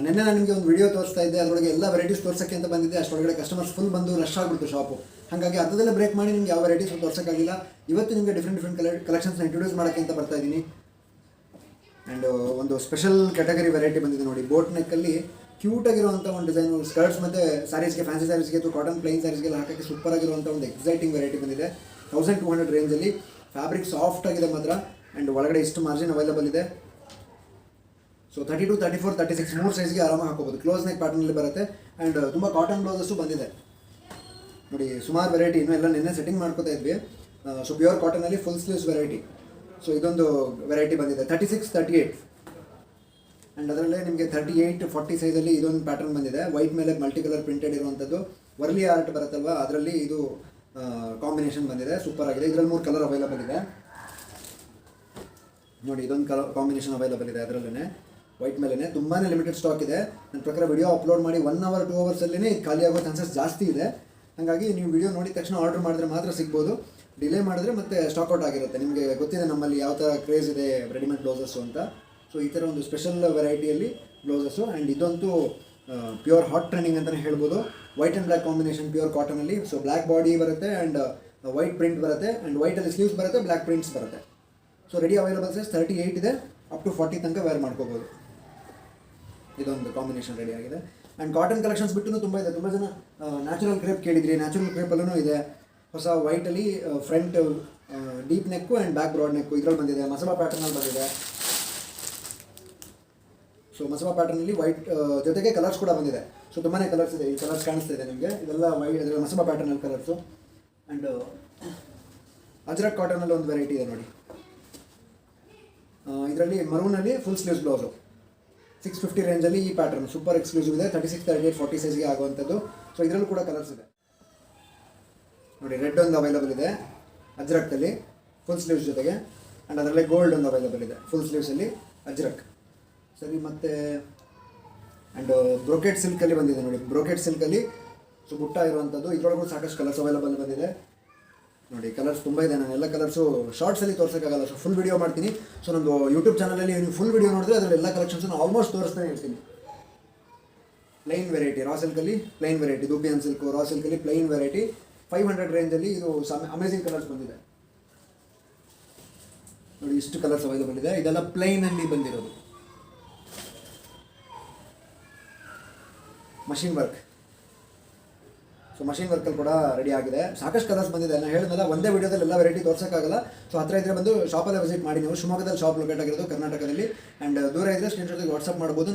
ನಿನ್ನೆ ನಾನು ನಿಮಗೆ ಒಂದು ವಿಡಿಯೋ ತೋರಿಸ್ತಾ ಇದ್ದೆ, ಅದರೊಳಗೆ ಎಲ್ಲ ವೆರೈಟೀಸ್ ತೋರ್ಸೋಕ್ಕೆ ಅಂತ ಬಂದಿದ್ದೆ. ಅಷ್ಟೊಳಗಡೆ ಕಸ್ಟಮರ್ಸ್ ಫುಲ್ ಬಂದು ರಶ್ ಆಗಿಬಿಡ್ತು ಶಾಪು. ಹಾಗಾಗಿ ಅರ್ಧದಲ್ಲೇ ಬ್ರೇಕ್ ಮಾಡಿ ನಿಮ್ಗೆ ಯಾವ ವೆರೈಟೀಸ್ ತೋರ್ಸೋಕ್ಕಾಗಿಲ್ಲ. ಇವತ್ತು ನಿಮಗೆ ಡಿಫ್ರೆಂಟ್ ಕಲೆಕ್ಷನ್ಸ್ನ ಇಂಟ್ರೊಡ್ಯೂಸ್ ಮಾಡೋಕ್ಕೆ ಅಂತ ಬರ್ತಾ ಇದ್ದೀನಿ. ಆ್ಯಂಡ್ ಒಂದು ಸ್ಪೆಷಲ್ ಕ್ಯಾಟಗರಿ ವೆರೈಟಿ ಬಂದಿದೆ ನೋಡಿ. ಬೋಟ್ ನೆಕ್ಕಲ್ಲಿ ಕ್ಯೂಟಾಗಿರುವಂಥ ಒಂದು ಡಿಸೈನು ಸ್ಕರ್ಟ್ಸ್ ಮತ್ತು ಸ್ಯಾರೀಸ್ಗೆ, ಫ್ಯಾನ್ಸಿ ಸ್ಯಾರೀಸ್ಗೆ ಅಥವಾ ಕಾಟನ್ ಪ್ಲೈನ್ ಸ್ಯಾರೀಸ್ಗೆಲ್ಲ ಹಾಕೋಕ್ಕೆ ಸೂಪರ್ ಆಗಿರುವಂಥ ಒಂದು ಎಕ್ಸೈಟಿಂಗ್ ವೆರೈಟಿ ಬಂದಿದೆ. 1200 ರೇಂಜಲ್ಲಿ ಫ್ಯಾಬ್ರಿಕ್ ಸಾಫ್ಟ್ ಆಗಿದೆ ಮಾತ್ರ. ಆ್ಯಂಡ್ ಒಳಗಡೆ ಇಷ್ಟು ಮಾರ್ಜಿನ್ ಅವೈಲೇಬಲ್ ಇದೆ. ಸೊ 32, 34, 36 3 ಸೈಜ್ಗೆ ಆರಾಮಾಗಿ ಹಾಕೋಬೋದು. ಕ್ಲೋಸ್ ನೆಕ್ ಪ್ಯಾಟರ್ನಲ್ಲಿ ಬರುತ್ತೆ. ಆ್ಯಂಡ್ ತುಂಬ ಕಾಟನ್ ಬ್ಲೌಸಸ್ಸು ಬಂದಿದೆ ನೋಡಿ. ಸುಮಾರು ವೆರೈಟಿ ಇನ್ನೂ ಎಲ್ಲ ನಿನ್ನೆ ಸೆಟ್ಟಿಂಗ್ ಮಾಡ್ಕೋತಾ ಇದ್ವಿ. ಸೊ ಪ್ಯೂರ್ ಕಾಟನಲ್ಲಿ ಫುಲ್ ಸ್ಲೀವ್ಸ್ ವೆರೈಟಿ. ಸೊ ಇದೊಂದು ವೆರೈಟಿ ಬಂದಿದೆ 36, 38. ಆ್ಯಂಡ್ ಅದರಲ್ಲೇ ನಿಮಗೆ 38, 40 ಸೈಜಲ್ಲಿ ಇದೊಂದು ಪ್ಯಾಟರ್ನ್ ಬಂದಿದೆ. ವೈಟ್ ಮೇಲೆ ಮಲ್ಟಿ ಕಲರ್ ಪ್ರಿಂಟೆಡ್ ಇರುವಂಥದ್ದು. ವರ್ಲಿ ಆರ್ಟ್ ಬರುತ್ತಲ್ವ, ಅದರಲ್ಲಿ ಇದು ಕಾಂಬಿನೇಷನ್ ಬಂದಿದೆ. ಸೂಪರ್ ಆಗಿದೆ. ಇದರಲ್ಲಿ 3 ಕಲರ್ ಅವೈಲೇಬಲ್ ಇದೆ ನೋಡಿ. ಇದೊಂದು ಕಲರ್ ಕಾಂಬಿನೇಷನ್ ಅವೈಲೇಬಲ್ ಇದೆ ಅದರಲ್ಲೇ, ವೈಟ್ ಮೇಲೇ. ತುಂಬಾ ಲಿಮಿಟೆಡ್ ಸ್ಟಾಕ್ ಇದೆ. ನನ್ನ ಪ್ರಕಾರ ವಿಡಿಯೋ ಅಪ್ಲೋಡ್ ಮಾಡಿ 1 hour 2 hours ಖಾಲಿ ಆಗೋ ಚಾನ್ಸಸ್ ಜಾಸ್ತಿ ಇದೆ. ಹಾಗಾಗಿ ನೀವು ವಿಡಿಯೋ ನೋಡಿದ ತಕ್ಷಣ ಆರ್ಡರ್ ಮಾಡಿದ್ರೆ ಮಾತ್ರ ಸಿಗ್ಬೋದು. ಡಿಲೇ ಮಾಡಿದ್ರೆ ಮತ್ತೆ ಸ್ಟಾಕ್ಔಟ್ ಆಗಿರುತ್ತೆ. ನಿಮಗೆ ಗೊತ್ತಿದೆ ನಮ್ಮಲ್ಲಿ ಯಾವ ಥರ ಕ್ರೇಜ್ ಇದೆ ರೆಡಿಮೇಡ್ ಬ್ಲೌಸಸ್ಸು ಅಂತ. ಸೊ ಈ ಥರ ಒಂದು ಸ್ಪೆಷಲ್ ವೆರೈಟಿಯಲ್ಲಿ ಬ್ಲೌಸಸ್ಸು. ಆ್ಯಂಡ್ ಇದಂತೂ ಪ್ಯೂರ್ ಹಾಟ್ ಟ್ರೆಂಡಿಂಗ್ ಅಂತಲೇ ಹೇಳ್ಬೋದು. White and black combination pure ಕಾಟನಲ್ಲಿ. ಸೊ ಬ್ಲ್ಯಾಕ್ ಬಾಡಿ ಬರುತ್ತೆ ಆ್ಯಂಡ್ ವೈಟ್ ಪ್ರಿಂಟ್ ಬರುತ್ತೆ. ಆ್ಯಂಡ್ ವೈಟಲ್ಲಿ ಸ್ಲೀವ್ಸ್ ಬರುತ್ತೆ, ಬ್ಲ್ಯಾಕ್ ಪ್ರಿಂಟ್ಸ್ ಬರುತ್ತೆ. ಸೊ ರೆಡಿ ಅವೈಲೇಬಲ್ ಸೈಜ್ 38 ಇದೆ, ಅಪ್ ಟು 40 ತನಕ ವೇರ್ ಮಾಡ್ಕೋಬೋದು. ಇದೊಂದು ಕಾಂಬಿನೇಷನ್ ರೆಡಿ ಆಗಿದೆ. ಆ್ಯಂಡ್ ಕಾಟನ್ ಕಲೆಕ್ಷನ್ಸ್ ಬಿಟ್ಟು ತುಂಬ ಇದೆ. ತುಂಬ ಜನ ನ್ಯಾಚುರಲ್ ಕ್ರೇಪ್ ಕೇಳಿದ್ರಿ. ನ್ಯಾಚುರಲ್ ಕ್ರೇಪಲ್ಲೂ ಇದೆ. ಹೊಸ ವೈಟಲ್ಲಿ front deep neck and back broad ನೆಕ್ಕು ಇದರಲ್ಲಿ ಬಂದಿದೆ. ಮಸಬಾ ಪ್ಯಾಟರ್ನಲ್ಲಿ ಬಂದಿದೆ. ಸೊ ಮಸಬಾ ಪ್ಯಾಟರ್ನಲ್ಲಿ ವೈಟ್ ಜೊತೆಗೆ ಕಲರ್ಸ್ ಕೂಡ ಬಂದಿದೆ. ಸೊ ತುಂಬಾ ಕಲರ್ಸ್ ಇದೆ. ಈ ಕಲರ್ಸ್ ಕಾಣಿಸ್ತಾ ಇದೆ ನಿಮಗೆ. ಇದೆಲ್ಲ ವೈಟ್, ಅದರ ಮಸಬಾ ಪ್ಯಾಟರ್ನಲ್ಲಿ ಕಲರ್ಸು. ಆ್ಯಂಡ್ ಅಜ್ರಕ್ ಕಾಟನಲ್ಲಿ ಒಂದು ವೆರೈಟಿ ಇದೆ ನೋಡಿ. ಇದರಲ್ಲಿ ಮರೂನಲ್ಲಿ ಫುಲ್ ಸ್ಲೀವ್ಸ್ ಬ್ಲೌಸು 650 ರೇಂಜಲ್ಲಿ ಈ ಪ್ಯಾಟರ್ನ್ ಸೂಪರ್ ಎಕ್ಸ್ಕ್ಲೂಸಿವ್ ಇದೆ. 36, 38, 40 ಸೈಜ್ಗೆ ಆಗುವಂಥದ್ದು. ಸೊ ಇದರಲ್ಲೂ ಕೂಡ ಕಲರ್ಸ್ ಇದೆ ನೋಡಿ. ರೆಡ್ ಒಂದು ಅವೈಲೇಬಲ್ ಇದೆ ಅಜ್ರಕ್ಕಲ್ಲಿ ಫುಲ್ ಸ್ಲೀವ್ಸ್ ಜೊತೆಗೆ. ಆ್ಯಂಡ್ ಅದರಲ್ಲೇ ಗೋಲ್ಡ್ ಒಂದು ಅವೈಲೇಬಲ್ ಇದೆ ಫುಲ್ ಸ್ಲೀವ್ಸಲ್ಲಿ ಅಜ್ರಕ್. ಸರಿ, ಮತ್ತು ಆ್ಯಂಡ್ ಬ್ರೋಕೆಟ್ ಸಿಲ್ಕಲ್ಲಿ ಬಂದಿದೆ ನೋಡಿ. ಬ್ರೋಕೆಟ್ ಸಿಲ್ಕಲ್ಲಿ ಸೊ ಬುಟ್ಟ ಇರುವಂಥದ್ದು. ಇದರೊಳಗೂ ಸಾಕಷ್ಟು ಕಲರ್ಸ್ ಅವೈಲೇಬಲ್ ಬಂದಿದೆ ನೋಡಿ. ಕಲರ್ಸ್ ತುಂಬ ಇದೆ. ನಾನು ಎಲ್ಲ ಕಲರ್ಸು ಶಾರ್ಟ್ಸಲ್ಲಿ ತೋರಿಸೋಕ್ಕಾಗಲ್ಲ. ಸೊ ಫುಲ್ ವಿಡಿಯೋ ಮಾಡ್ತೀನಿ. ಸೊ ನಮ್ಮದು ಯೂಟ್ಯೂಬ್ ಚಾನಲಲ್ಲಿ ನೀವು ಫುಲ್ ವಿಡಿಯೋ ನೋಡಿದ್ರೆ ಅದರಲ್ಲಿ ಎಲ್ಲ ಕಲೆಕ್ಷನ್ಸನ್ನು ಆಲ್ಮೋಸ್ಟ್ ತೋರಿಸ್ತಾನೆ ಇರ್ತೀನಿ. ಪ್ಲೈನ್ ವೆರೈಟಿ ರಾ ಸಿಲ್ಕಲ್ಲಿ ಪ್ಲೈನ್ ವೆರೈಟಿ, ದೂಪಿಯನ್ ಸಿಲ್ಕು ರಾ ಸಿಲ್ಕಲ್ಲಿ ಪ್ಲೈನ್ ವೆರೈಟಿ 500 ರೇಂಜಲ್ಲಿ. ಇದು ಅಮೇಜಿಂಗ್ ಕಲರ್ಸ್ ಬಂದಿದೆ ನೋಡಿ. ಇಷ್ಟು ಕಲರ್ಸ್ ಅವೈಲೇಬಲ್ ಇದೆ. ಇದೆಲ್ಲ ಪ್ಲೈನಲ್ಲಿ ಬಂದಿರೋದು. Machine work. ಸೊ ಮಷಿನ್ ವರ್ಕಲ್ಲಿ ಕೂಡ ರೆಡಿ ಆಗಿದೆ. ಸಾಕಷ್ಟು ಕಲರ್ಸ್ ಬಂದಿದೆ. ನಾನು ಹೇಳಿದ್ನಲ್ಲ, ಒಂದೇ ವಿಡಿಯೋದಲ್ಲಿ ಎಲ್ಲ ವೆರೈಟಿ ತೋರಿಸೋಕ್ಕಾಗಲ್ಲ. ಸೊ ಹತ್ತಿರ ಇದ್ದರೆ ಬಂದು ಶಾಪಲ್ಲೇ ವಿಸಿಟ್ ಮಾಡಿ. ನೀವು ಶಿವಮೊಗ್ಗದಲ್ಲಿ ಶಾಪ್ ಲೊಕೇಟ್ ಆಗಿರೋದು ಕರ್ನಾಟಕದಲ್ಲಿ. ಆ್ಯಂಡ್ ದೂರ ಇದ್ದರೆ ಸ್ಕ್ರೀನ್ಶಾಟಿಗೆ ವಾಟ್ಸಪ್ ಮಾಡ್ಬೋದು.